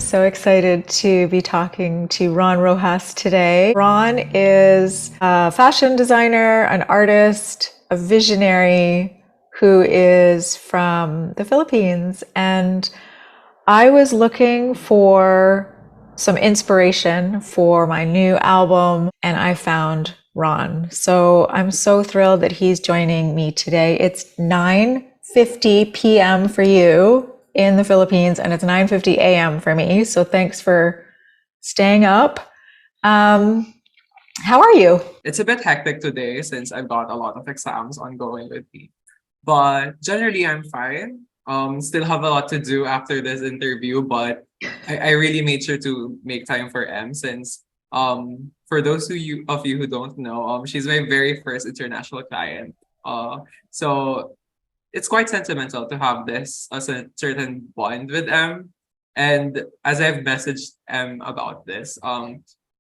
so excited to be talking to Ron Roxas today. Ron is a fashion designer, an artist, a visionary who is from the Philippines. And I was looking for some inspiration for my new album, and I found Ron. So I'm so thrilled that he's joining me today. It's 9:50 p.m. for you in the Philippines, and it's 9:50 a.m. for me. So thanks for staying up. How are you? It's a bit hectic today since I've got a lot of exams ongoing with me. But generally, I'm fine. Still have a lot to do after this interview, but I really made sure to make time for M since for those of you who don't know, she's my very first international client. So it's quite sentimental to have this as a certain bond with M. And as I've messaged M about this,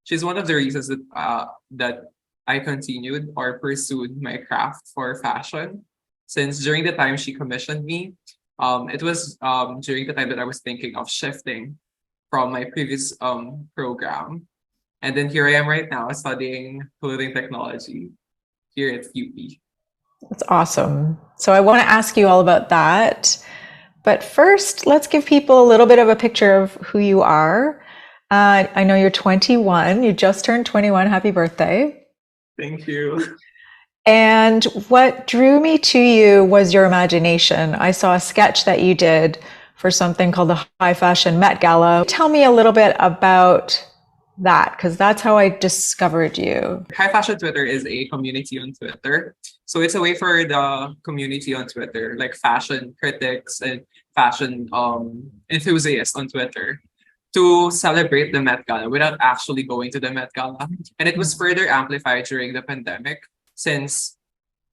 she's one of the reasons that I continued or pursued my craft for fashion. Since during the time she commissioned me, it was during the time that I was thinking of shifting from my previous program. And then here I am right now studying clothing technology here at UP. That's awesome. So I want to ask you all about that. But first, let's give people a little bit of a picture of who you are. I know you're 21. You just turned 21. Happy birthday. Thank you. And what drew me to you was your imagination. I saw a sketch that you did for something called the High Fashion Met Gala. Tell me a little bit about that, because that's how I discovered you. High Fashion Twitter is a community on Twitter. So it's a way for the community on Twitter, like fashion critics and fashion enthusiasts on Twitter, to celebrate the Met Gala without actually going to the Met Gala. And it was further amplified during the pandemic since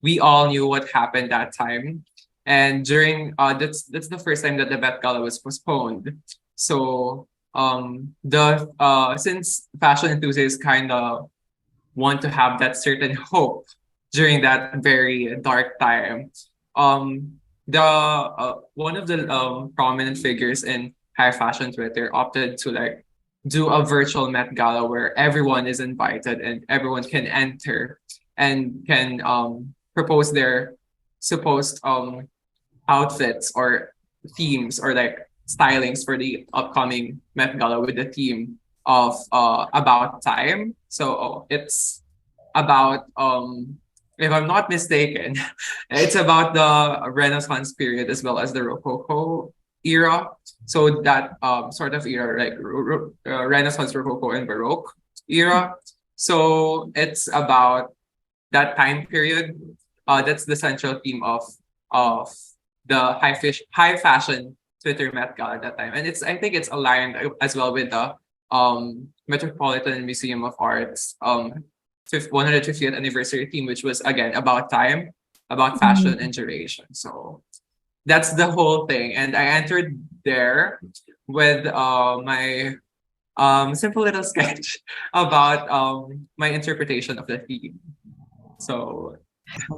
we all knew what happened that time. And during that's the first time that the Met Gala was postponed. So the since fashion enthusiasts kind of want to have that certain hope during that very dark time, the one of the prominent figures in high fashion Twitter opted to like do a virtual Met Gala where everyone is invited and everyone can enter and can propose their supposed outfits or themes or like stylings for the upcoming Met Gala with the theme of about time. So it's about if I'm not mistaken, it's about the Renaissance period as well as the Rococo era. So that sort of era, like Renaissance, Rococo, and Baroque era. So it's about that time period. That's the central theme of the high fashion Twitter Met Gala at that time, and I think it's aligned as well with the Metropolitan Museum of Art's 150th anniversary theme, which was again about time, about fashion and duration. So that's the whole thing, and I entered there with my simple little sketch about my interpretation of the theme. So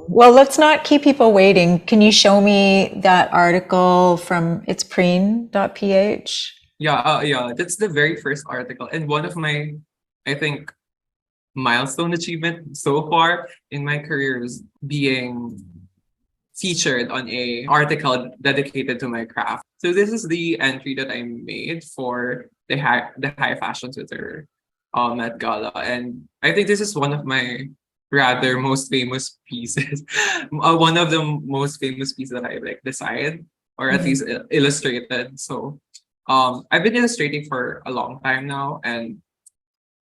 Well, let's not keep people waiting. Can you show me that article from it's preen.ph? yeah, that's the very first article and one of my, I think, milestone achievement so far in my career is being featured on a article dedicated to my craft. So this is the entry that I made for the high fashion Twitter Met Gala, and I think this is one of my rather most famous pieces. One of the most famous pieces that I like designed or at least illustrated. So I've been illustrating for a long time now, and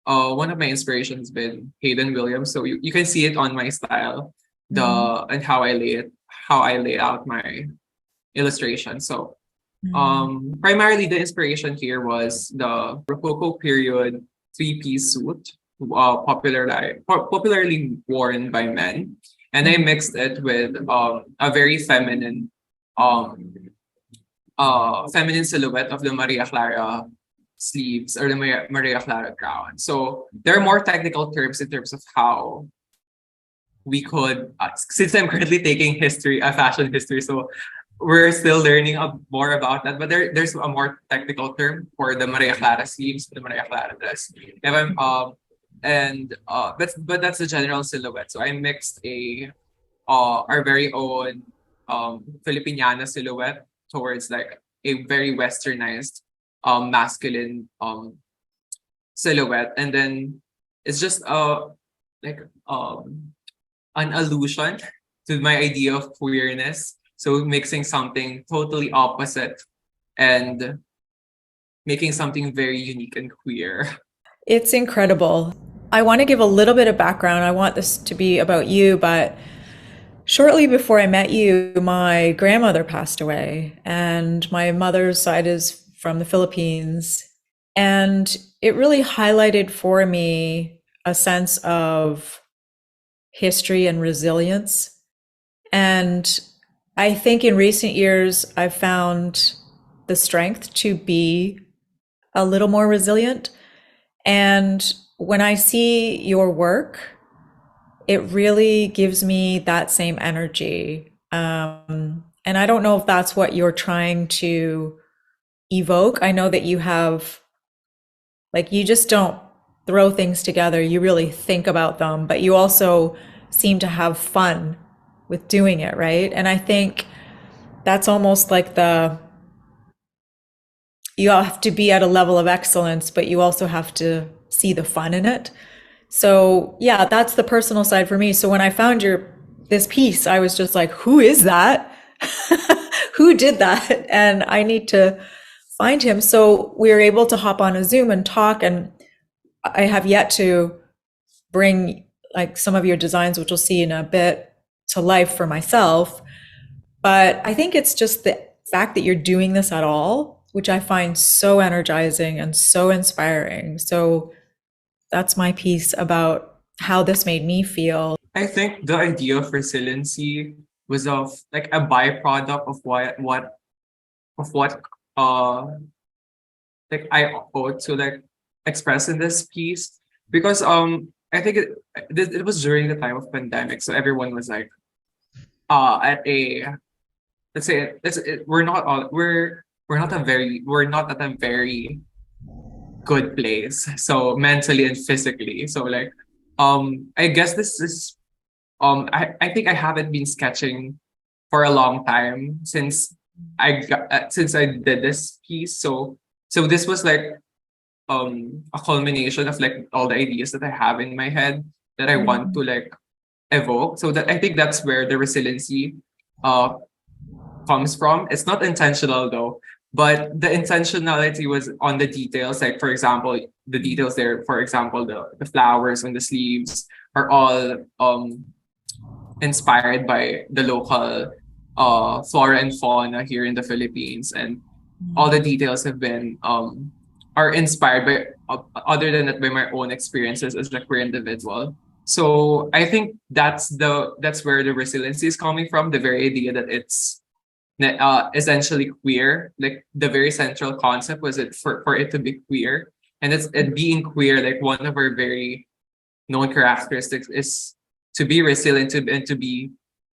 one of my inspirations has been Hayden Williams. So you can see it on my style, the and how I lay out my illustration. So primarily the inspiration here was the Rococo period three-piece suit, popularly worn by men, and I mixed it with a very um feminine silhouette of the Maria Clara sleeves or the Maria Clara gown. So there are more technical terms in terms of how we could, since I'm currently taking history, fashion history, so we're still learning more about that, but there's a more technical term for the Maria Clara sleeves, the Maria Clara dress. If I'm but that's the general silhouette. So I mixed our very own Filipiniana silhouette towards like a very westernized masculine silhouette, and then it's just like an allusion to my idea of queerness. So mixing something totally opposite and making something very unique and queer. It's incredible. I want to give a little bit of background. I want this to be about you, but shortly before I met you, my grandmother passed away, and my mother's side is from the Philippines. And it really highlighted for me a sense of history and resilience. And I think in recent years, I've found the strength to be a little more resilient. And when I see your work, it really gives me that same energy. And I don't know if that's what you're trying to evoke. I know that you have, like, you just don't throw things together, you really think about them, but you also seem to have fun with doing it, right? And I think that's almost like you have to be at a level of excellence, but you also have to see the fun in it. So yeah, that's the personal side for me. So when I found this piece, I was just like, who is that? Who did that? And I need to find him. So we were able to hop on a Zoom and talk. And I have yet to bring like some of your designs, which we'll see in a bit, to life for myself. But I think it's just the fact that you're doing this at all, which I find so energizing and so inspiring. So that's my piece about how this made me feel. I think the idea of resiliency was of like a byproduct of what uh like I ought to like express in this piece, because I think it was during the time of pandemic, so everyone was like at a, let's say we're not all we're not at a very good place, so mentally and physically. So like I guess this is I think I haven't been sketching for a long time since I did this piece. So this was like a culmination of like all the ideas that I have in my head that I want to like evoke. So that I think that's where the resiliency uh comes from. It's not intentional though, but the intentionality was on the details. Like for example, the details there, for example, the flowers on the sleeves are all inspired by the local flora and fauna here in the Philippines, and all the details have been are inspired by other than that by my own experiences as a queer individual. So I think that's where the resiliency is coming from. The very idea that it's essentially queer. Like the very central concept was it for it to be queer, and it's it being queer. Like one of our very known characteristics is to be resilient and to be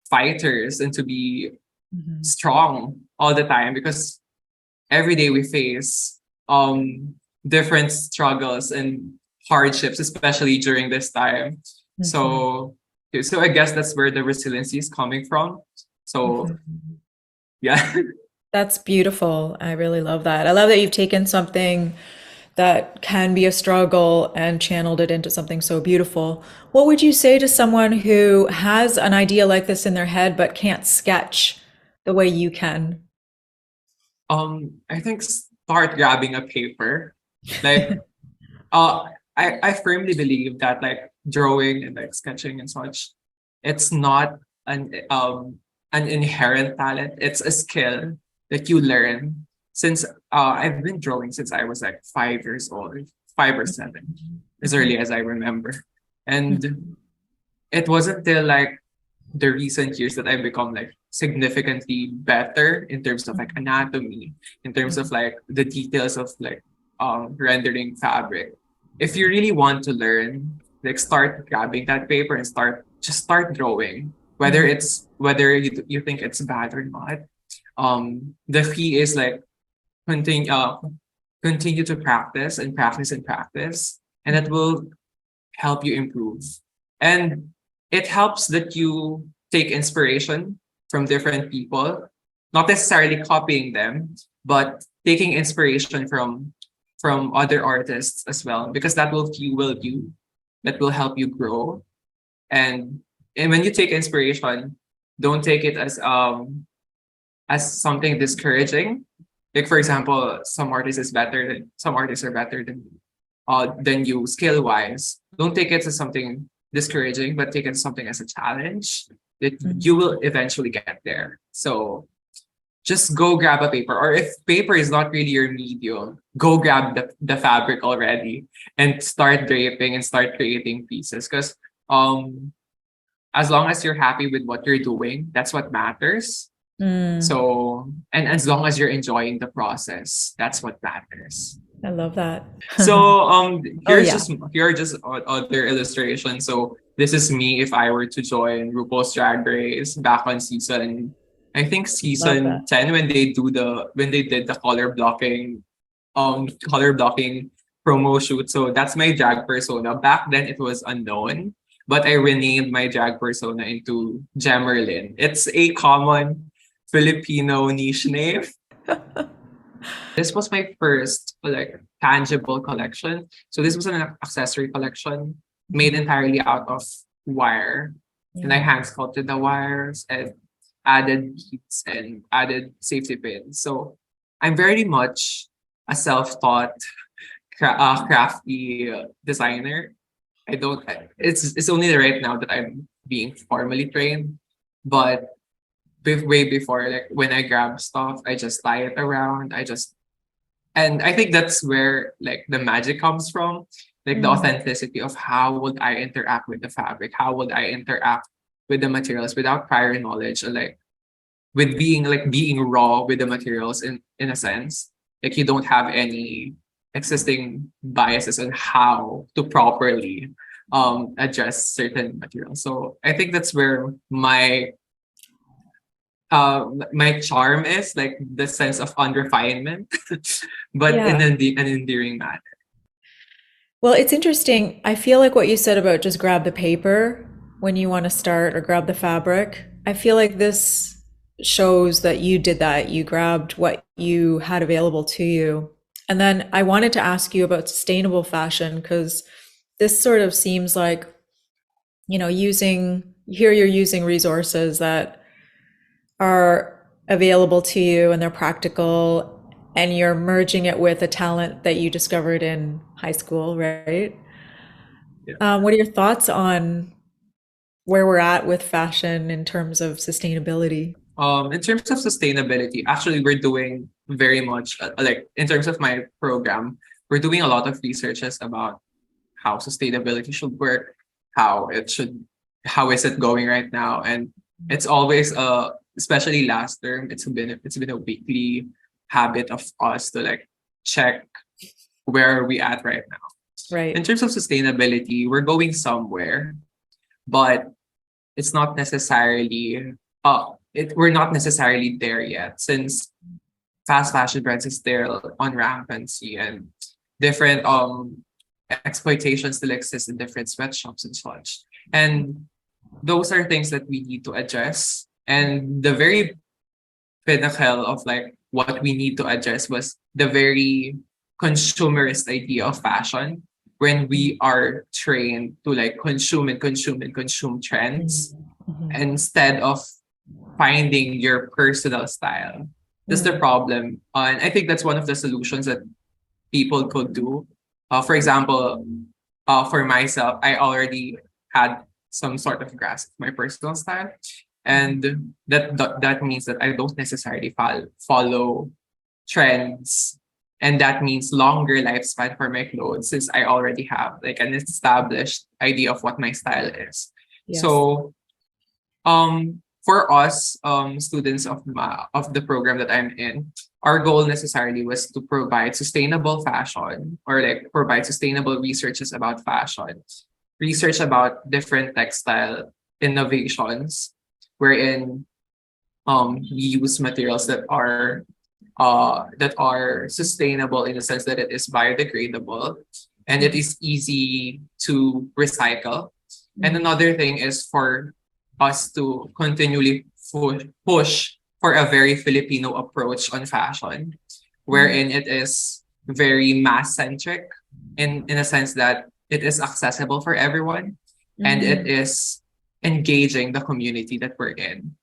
fighters and to be strong all the time, because every day we face different struggles and hardships, especially during this time. So so I guess that's where the resiliency is coming from. So yeah. That's beautiful. I really love that. I love that you've taken something that can be a struggle and channeled it into something so beautiful. What would you say to someone who has an idea like this in their head but can't sketch the way you can? I think start grabbing a paper. Like uh I firmly believe that like drawing and like sketching and such, it's not an inherent talent. It's a skill that you learn. Since I've been drawing since I was like 5 years old, 5 or 7, as early as I remember. And it wasn't till like the recent years that I've become like significantly better in terms of like anatomy, in terms of like the details of like rendering fabric. If you really want to learn, like start grabbing that paper and start drawing. Whether you think it's bad or not, The key is like continue continue to practice and practice and practice, and that will help you improve. And it helps that you take inspiration from different people, not necessarily copying them, but taking inspiration from other artists as well, because that will fuel you, that will help you grow. And and when you take inspiration, don't take it as something discouraging. Like for example, some artists are better than you skill wise. Don't take it as something discouraging, but take it as something as a challenge that you will eventually get there. So just go grab a paper, or if paper is not really your medium, go grab the fabric already and start draping and start creating pieces. Because as long as you're happy with what you're doing, that's what matters. So, and as long as you're enjoying the process, that's what matters. I love that. So, Oh, here's yeah. just other illustration. So this is me if I were to join RuPaul's Drag Race back on I think Love that. season 10, when they did the color blocking promo shoot. So that's my drag persona. Back then it was unknown, but I renamed my drag persona into Gemerlin. It's a common Filipino niche name. This was my first like tangible collection. So this was an accessory collection made entirely out of wire. And I hand sculpted the wires and added beads and added safety pins. So I'm very much a self-taught crafty designer. I don't. It's only right now that I'm being formally trained, but way before, like when I grab stuff, I just tie it around. And I think that's where like the magic comes from, like the authenticity of how would I interact with the fabric, how would I interact with the materials without prior knowledge, or like with being raw with the materials in a sense, like you don't have any existing biases on how to properly address certain materials. So I think that's where my charm is, like the sense of unrefinement, but in Yeah. an endearing manner. Well, it's interesting. I feel like what you said about just grab the paper when you want to start or grab the fabric. I feel like this shows that you did that. You grabbed what you had available to you. And then I wanted to ask you about sustainable fashion because this sort of seems like, here you're using resources that are available to you and they're practical and you're merging it with a talent that you discovered in high school, right? Yeah. What are your thoughts on where we're at with fashion in terms of sustainability? In terms of sustainability, actually, we're doing very much like in terms of my program, we're doing a lot of researches about how sustainability should work, how it should, how is it going right now, and it's always especially last term, it's been a weekly habit of us to like check where are we at right now. In Right. terms of sustainability, we're going somewhere, but it's not necessarily we're not necessarily there yet, since fast fashion brands is still on rampancy, and different exploitations still exist in different sweatshops and such. And those are things that we need to address. And the very pinnacle of like what we need to address was the very consumerist idea of fashion, when we are trained to like consume and consume and consume trends instead of finding your personal style. That's the problem. And I think that's one of the solutions that people could do. For example, for myself, I already had some sort of grasp of my personal style. And that means that I don't necessarily follow trends. And that means longer lifespan for my clothes, since I already have like an established idea of what my style is. Yes. So for us students of the program that I'm in, our goal necessarily was to provide sustainable fashion, or like provide sustainable researches about fashion, research about different textile innovations, wherein we use materials that are sustainable in the sense that it is biodegradable and it is easy to recycle. And another thing is for us to continually push for a very Filipino approach on fashion, wherein it is very mass centric in a sense that it is accessible for everyone and it is engaging the community that we're in.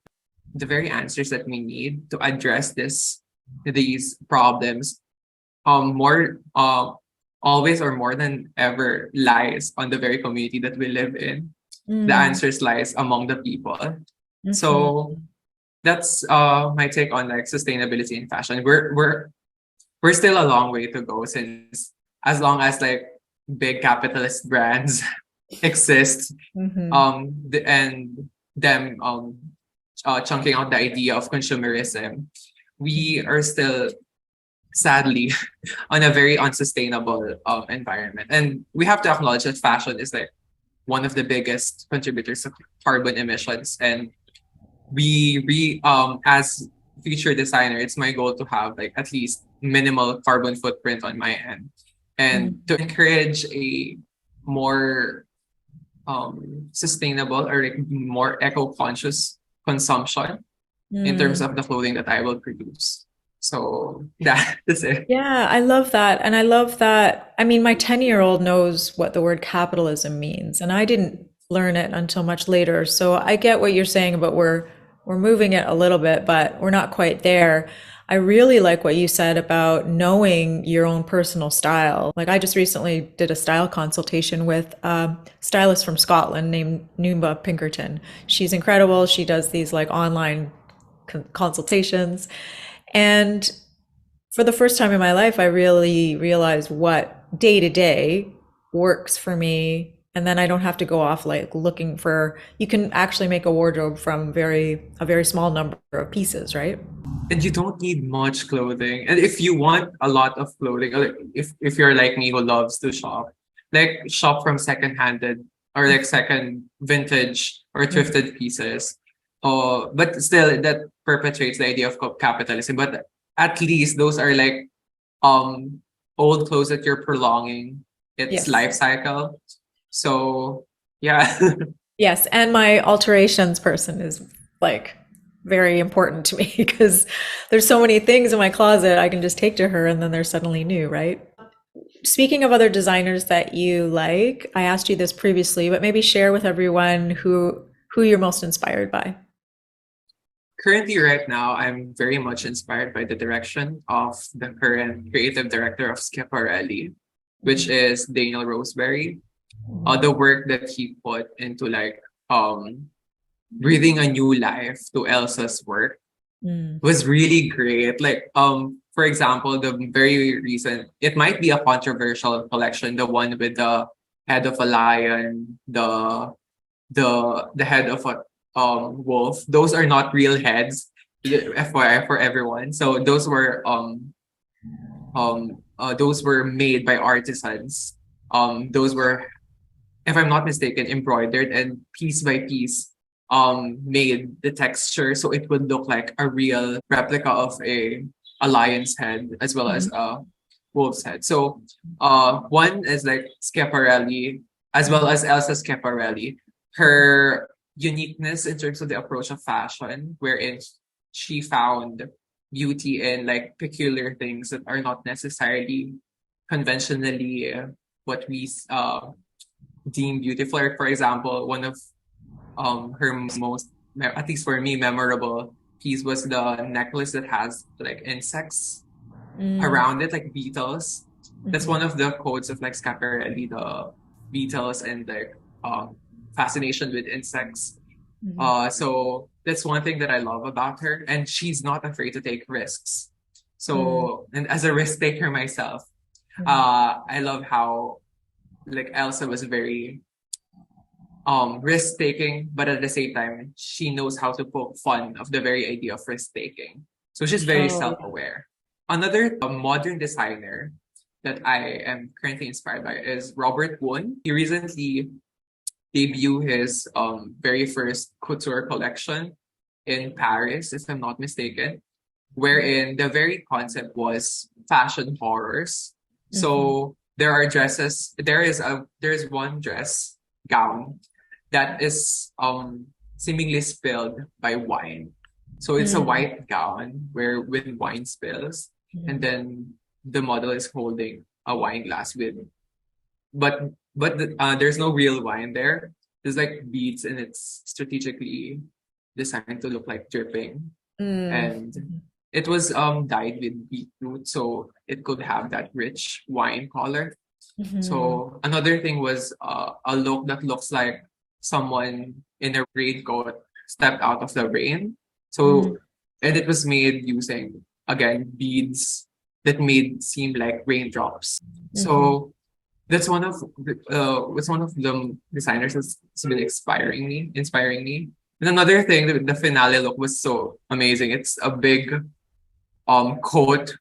The very answers that we need to address these problems more always or more than ever lies on the very community that we live in. The answers lies among the people. So that's my take on like sustainability in fashion. We're still a long way to go, since as long as like big capitalist brands exist, and them chunking out the idea of consumerism, we are still sadly on a very unsustainable environment. And we have to acknowledge that fashion is like one of the biggest contributors to carbon emissions. And as future designer, it's my goal to have like at least minimal carbon footprint on my end and to encourage a more sustainable or like more eco-conscious consumption in terms of the clothing that I will produce. So that's it. Yeah, I love that. And I love that. I mean, my 10-year-old knows what the word capitalism means, and I didn't learn it until much later. So I get what you're saying about we're moving it a little bit, but we're not quite there. I really like what you said about knowing your own personal style. Like I just recently did a style consultation with a stylist from Scotland named Noomba Pinkerton. She's incredible. She does these like online consultations. And for the first time in my life, I really realized what day to day works for me. And then I don't have to go off like looking for, you can actually make a wardrobe from a very small number of pieces, right? And you don't need much clothing. And if you want a lot of clothing, or like if you're like me who loves to shop, like shop from second-handed or like second vintage or thrifted pieces. But still that perpetuates the idea of capitalism. But at least those are like um old clothes that you're prolonging its Yes. life cycle. So yeah. Yes. And my alterations person is like very important to me because there's so many things in my closet I can just take to her and then they're suddenly new, right? Speaking of other designers that you like, I asked you this previously, but maybe share with everyone who you're most inspired by. Currently, right now, I'm very much inspired by the direction of the current creative director of Schiaparelli, which is Daniel Roseberry. The work that he put into like breathing a new life to Elsa's work was really great. Like for example, the very recent, it might be a controversial collection, the one with the head of a lion, the head of a wolf. Those are not real heads, FYI for everyone. So those were made by artisans. Those were, if I'm not mistaken, embroidered and piece by piece made the texture so it would look like a real replica of a lion's head as well as a wolf's head. So one is like Schiaparelli as well as Elsa Schiaparelli. Her uniqueness in terms of the approach of fashion, wherein she found beauty in like peculiar things that are not necessarily conventionally what we deem beautiful. Like, for example, one of her most, at least for me, memorable piece was the necklace that has like insects around it, like beetles. That's one of the codes of like Schiaparelli, the beetles and like fascination with insects. So that's one thing that I love about her, and she's not afraid to take risks. So, and as a risk taker myself, I love how like Elsa was very risk taking, but at the same time, she knows how to poke fun of the very idea of risk taking. So she's very Oh, self-aware. Another modern designer that I am currently inspired by is Robert Wun. He recently debuted his very first couture collection in Paris, if I'm not mistaken, wherein the very concept was fashion horrors. Mhm. So there are dresses. There is one dress gown that is seemingly spilled by wine. So it's a Mm. white gown where with wine spills, and Mhm. then the model is holding a wine glass with, but there's no real wine there. There's like beads, and it's strategically designed to look like dripping, Mm. and it was dyed with beetroot, so it could have that rich wine color. Mhm. So another thing was a look that looks like someone in a raincoat stepped out of the rain. Mm. So, and it was made using again beads that made seem like raindrops. Mhm. So that's one of the designers that's been inspiring me. And another thing, the finale look was so amazing. It's a big coat with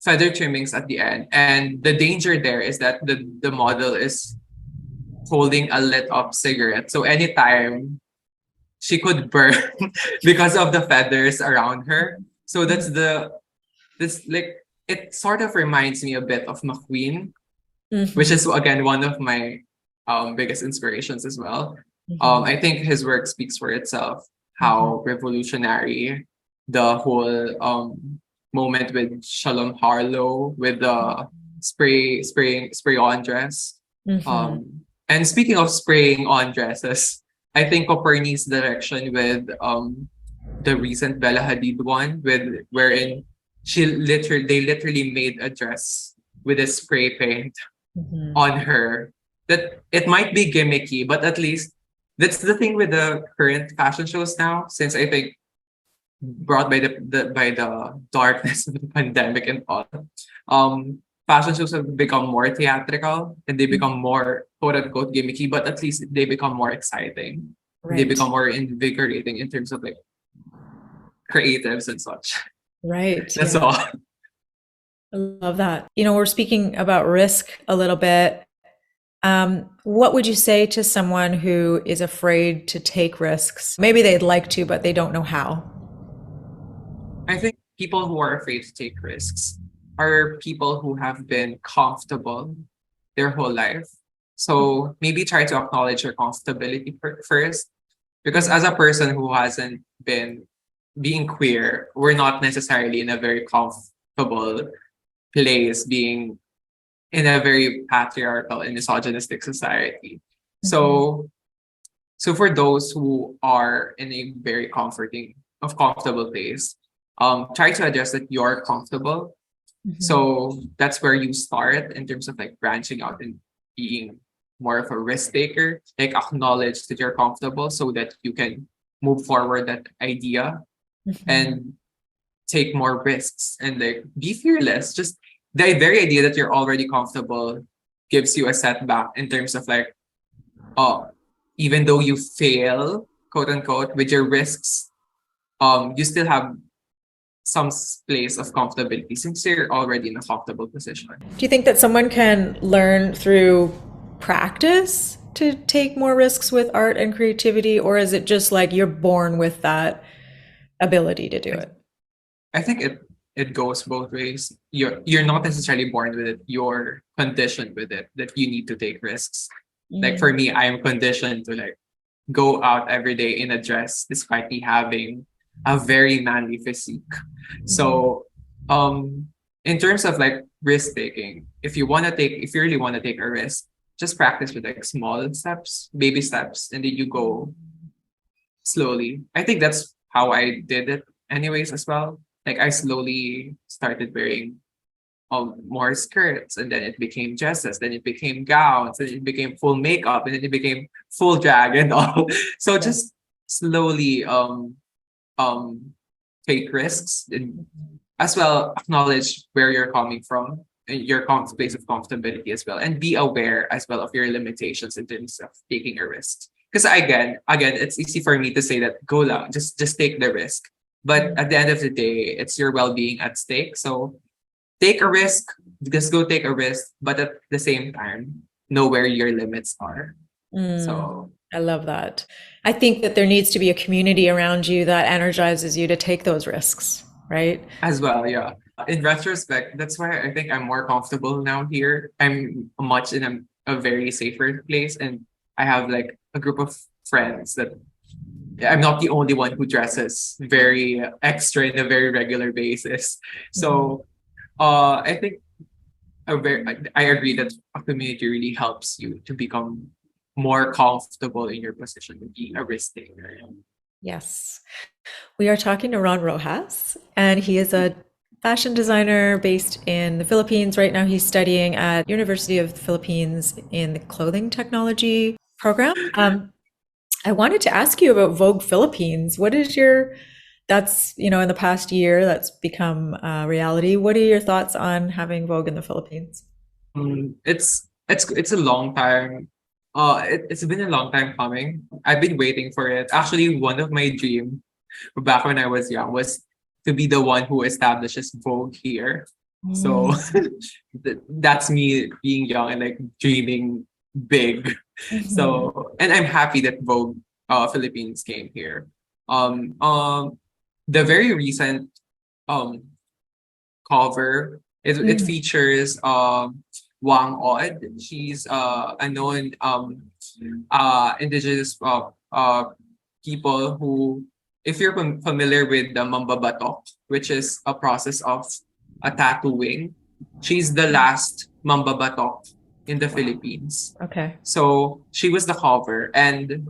feather trimmings at the end, and the danger there is that the model is holding a lit up cigarette. So anytime she could burn because of the feathers around her. So Mhm. this like it sort of reminds me a bit of McQueen, which Mhm. is again one of my biggest inspirations as well. Mhm. I think his work speaks for itself, Mhm. how revolutionary the whole moment with Shalom Harlow with the spray on dress. Mhm. And speaking of spraying on dresses, I think Copernic's direction with the recent Bella Hadid one with wherein they literally made a dress with a spray paint Mhm. on her, that it might be gimmicky, but at least that's the thing with the current fashion shows now, since I think brought by the darkness of the pandemic and all. Fashion shows have become more theatrical and they become Mhm. more quote unquote gimmicky, but at least they become more exciting. They become Right. more invigorating in terms of like creatives and such. Right. That's Yeah. all. I love that. We're speaking about risk a little bit. What would you say to someone who is afraid to take risks? Maybe they'd like to, but they don't know how. I think people who are afraid to take risks are people who have been comfortable their whole life. So maybe try to acknowledge your comfortability first. Because Mhm. as a person who hasn't been being queer, we're not necessarily in a very comfortable place being in a very patriarchal and misogynistic society. Mhm. So so for those who are in a very comfortable place, try to address that you're comfortable. Mhm. So that's where you start in terms of like branching out and being more of a risk taker. Like acknowledge that you're comfortable so that you can move forward that idea Mhm. and take more risks and like be fearless. Just the very idea that you're already comfortable gives you a setback in terms of like, oh, even though you fail, quote unquote, with your risks, you still have some place of comfortability since you're already in a comfortable position. Do you think that someone can learn through practice to take more risks with art and creativity, or is it just like you're born with that ability to do I, it? I think it goes both ways. You're not necessarily born with it, you're conditioned with it that you need to take risks. Like for Mm. me, I am conditioned to like go out every day in a dress despite me having a very manly physique. Mhm. So in terms of like risk taking, if you really want to take a risk, just practice with like small steps, baby steps, and then you go slowly. I think that's how I did it anyways as well. Like I slowly started wearing more skirts, and then it became dresses, then it became gowns, then it became full makeup, and then it became full drag and all. So Yeah. just slowly um take risks and as well acknowledge where you're coming from and your place of comfortability as well, and be aware as well of your limitations in terms of taking a risk. Because again, it's easy for me to say that go lang, just take the risk. But Mm. at the end of the day, it's your well-being at stake. So take a risk, just go take a risk, but at the same time, know where your limits are. Mm. So I love that. I think that there needs to be a community around you that energizes you to take those risks, right? As well, yeah. In retrospect, that's why I think I'm more comfortable now here. I'm much in a very safer place, and I have like a group of friends that I'm not the only one who dresses very extra in a very regular basis. Mhm. So, I think I agree that a community really helps you to become more comfortable in your position to be a risk taker. Yes. We are talking to Ron Rojas, and he is a fashion designer based in the Philippines. Right now, he's studying at University of the Philippines in the clothing technology program. I wanted to ask you about Vogue Philippines. What is your, that's, in the past year, that's become a reality. What are your thoughts on having Vogue in the Philippines? It's a long time. It's been a long time coming. I've been waiting for it. Actually, one of my dream back when I was young was to be the one who establishes Vogue here. So Mm. that's me being young and like dreaming big. Mhm. So and I'm happy that Vogue Philippines came here. The very recent um cover. It Mm. features Wang Od. She's a known indigenous people who, if you're familiar with the Mambabatok, which is a process of a tattooing, she's the last Mambabatok in the Wow. Philippines. Okay. So she was the cover, and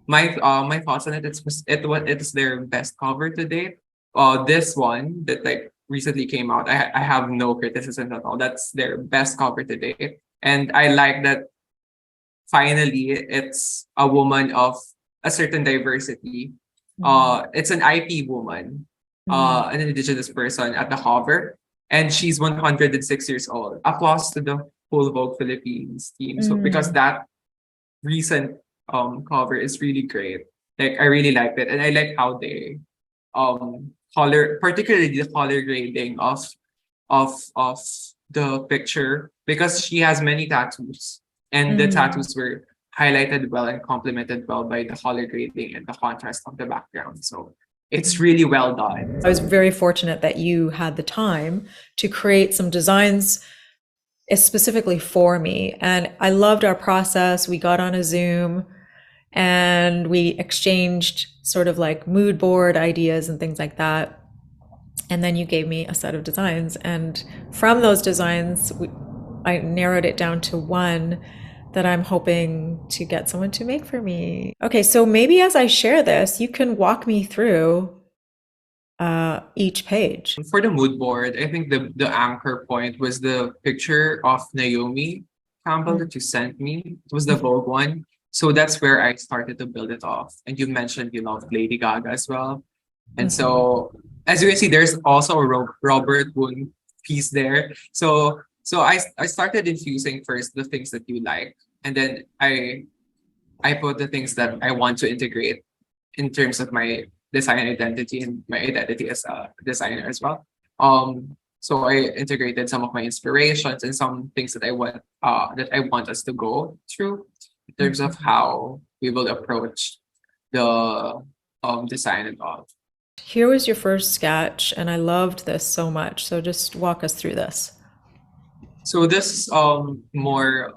my thoughts on it, it's their best cover to date. This one that like recently came out, I have no criticism at all. That's their best cover to date, and I like that finally it's a woman of a certain diversity. Mhm. It's an IP woman, Mhm. an indigenous person at the cover, and she's 106 years old. Applause to the whole Vogue Philippines team. So because Mm. that recent cover is really great. Like I really liked it, and I like how they color, particularly the color grading of the picture, because she has many tattoos, and the Mm. tattoos were highlighted well and complemented well by the color grading and the contrast of the background. So it's really well done. I was very fortunate that you had the time to create some designs specifically for me. And I loved our process. We got on a Zoom and we exchanged sort of like mood board ideas and things like that. And then you gave me a set of designs. And from those designs, I narrowed it down to one that I'm hoping to get someone to make for me. Okay, so maybe as I share this, you can walk me through each page. For the mood board, I think the anchor point was the picture of Naomi Campbell Mm. that you sent me. It was the Vogue one. So that's where I started to build it off. And you mentioned you love Lady Gaga as well. And Mhm. so, as you can see, there's also a Robert Wun piece there. So I started infusing first the things that you like, and then I put the things that I want to integrate in terms of my design identity and my identity as a designer as well. So I integrated some of my inspirations and some things that I want us to go through in terms of Mhm. how we will approach the design and all. Here was your first sketch, and I loved this so much. So just walk us through this. So this is more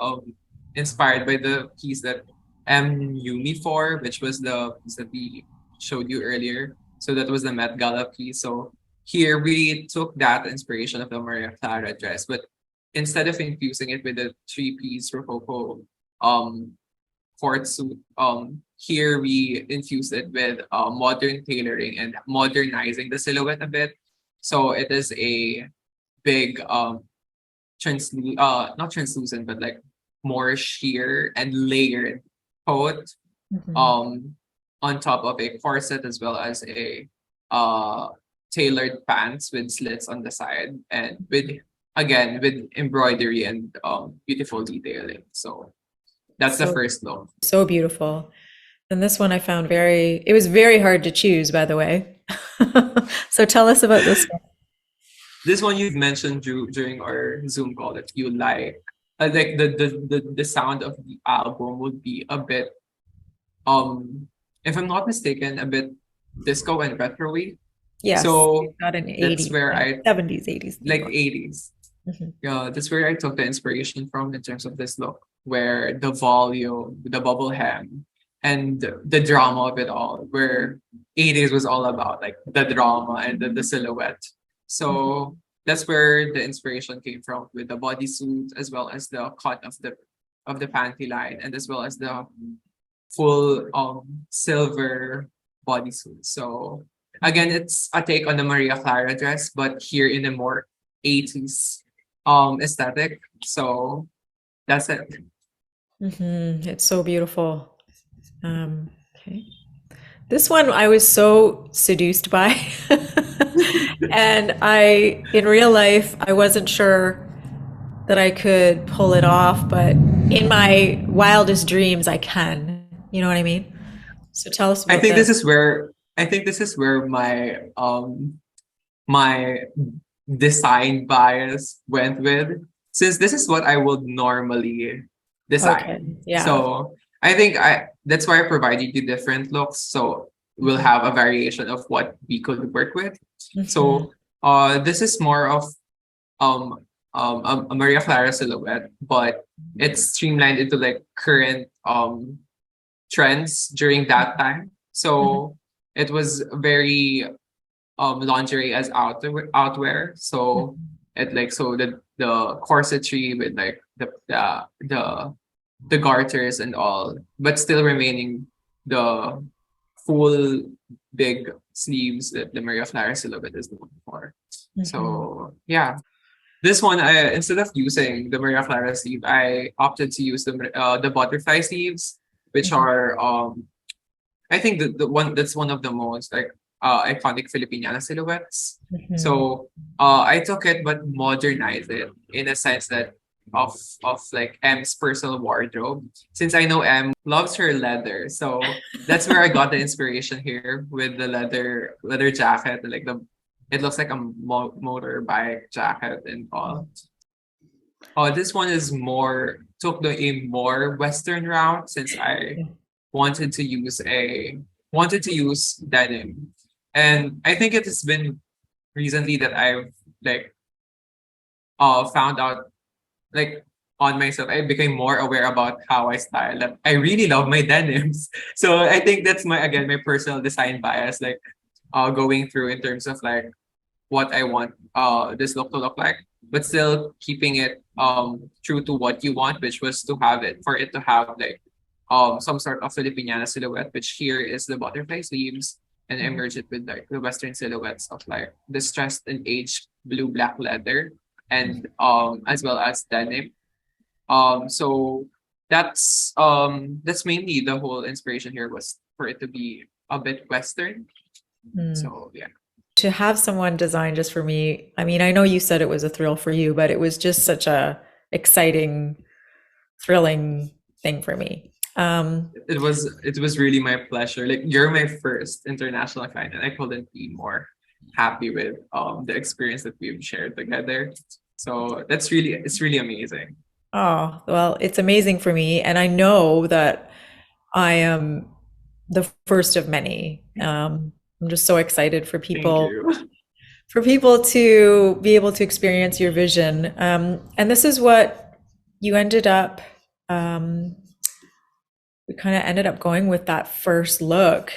inspired by the piece that Yumi for, which was the piece that we showed you earlier. So that was the Met Gala piece. So here we took that inspiration of the Maria Clara dress, but instead of infusing it with a three-piece Rococo um court suit, here we infused it with modern tailoring and modernizing the silhouette a bit. So it is a big not translucent, but like more sheer and layered coat Mhm. um on top of a corset, as well as a uh tailored pants with slits on the side, and with again with embroidery and beautiful detailing. So that's the So, first look. so beautiful. And this one I found it was very hard to choose, by the way. So tell us about this one. This one you've mentioned during our Zoom call that you like the sound of the album would be a bit if I'm not mistaken, a bit disco and retro-y. Yes, So you've got an that's 80s, where like I 70s, 80s theme like going. 80s. Mhm. Yeah, that's where I took the inspiration from in terms of this look, where the volume, the bubble hem, and the drama of it all, where 80s was all about like the drama and the silhouette. Mhm. So that's where the inspiration came from with the bodysuit as well as the cut of the panty line and as well as the full silver bodysuit. So again, it's a take on the Maria Clara dress, but here in a more 80s aesthetic. So that's it. It's so beautiful. Okay. This one I was so seduced by. And in real life, I wasn't sure that I could pull it off, but in my wildest dreams, I can. You know what I mean? So tell us I about think this. this is where my design bias went with, since this is what I would normally Okay. design. Yeah. So I think I that's why I provided you different looks. So we'll Mhm. have a variation of what we could work with. Mhm. So this is more of um a Maria Clara silhouette, but it's streamlined into like current trends during that time. Mhm. So it was very lingerie as outwear. So Mhm. it like so the corsetry with like the garters and all, but still remaining the full big sleeves that the Maria Clara silhouette is known for. Mhm. So yeah, this one, I, instead of using the Maria Clara sleeve, I opted to use the butterfly sleeves, which Mhm. are I think the one that's one of the most like iconic Filipiniana silhouettes. Mhm. So I took it but modernized it in a sense that of of like M's personal wardrobe. Since I know M loves her leather, so that's where I got the inspiration here with the leather jacket, like the it looks like a motorbike jacket and all. This one is more took the a more Western route since I wanted to use a wanted to use denim. And I think it has been recently that I've like found out like on myself. I became more aware about how I style. Like, I really love my denims. So I think that's my again my personal design bias, like going through in terms of like what I want this look to look like, but still keeping it true to what you want, which was to have it for it to have like some sort of Filipiniana silhouette, which here is the butterfly sleeves, and I Mhm. merge it with like the Western silhouettes of like distressed and aged blue black leather and as well as denim. So that's mainly the whole inspiration here was for it to be a bit Western. Mm. So yeah. To have someone design just for me, I mean, I know you said it was a thrill for you, but it was just such a exciting, thrilling thing for me. It was really my pleasure. Like you're my first international client, and I couldn't be more happy with the experience that we've shared together. So it's really amazing. Oh, well, it's amazing for me. And I know that I am the first of many. I'm just so excited Thank you. for people to be able to experience your vision. And this is what you ended up, um, we kind of ended up going with that first look,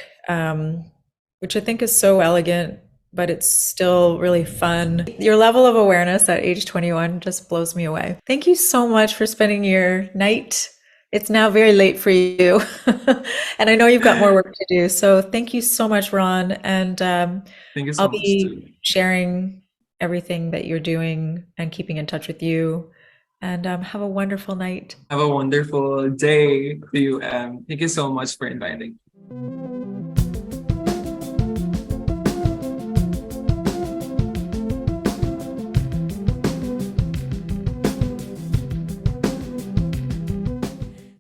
which I think is so elegant, but it's still really fun. Your level of awareness at age 21 just blows me away. Thank you so much for spending your night. It's now very late for you. And I know you've got more work to do. So thank you so much, Ron. And Thank you I'll so much too. be sharing everything that you're doing and keeping in touch with you. And have a wonderful night. Have a wonderful day to you. Thank you so much for inviting.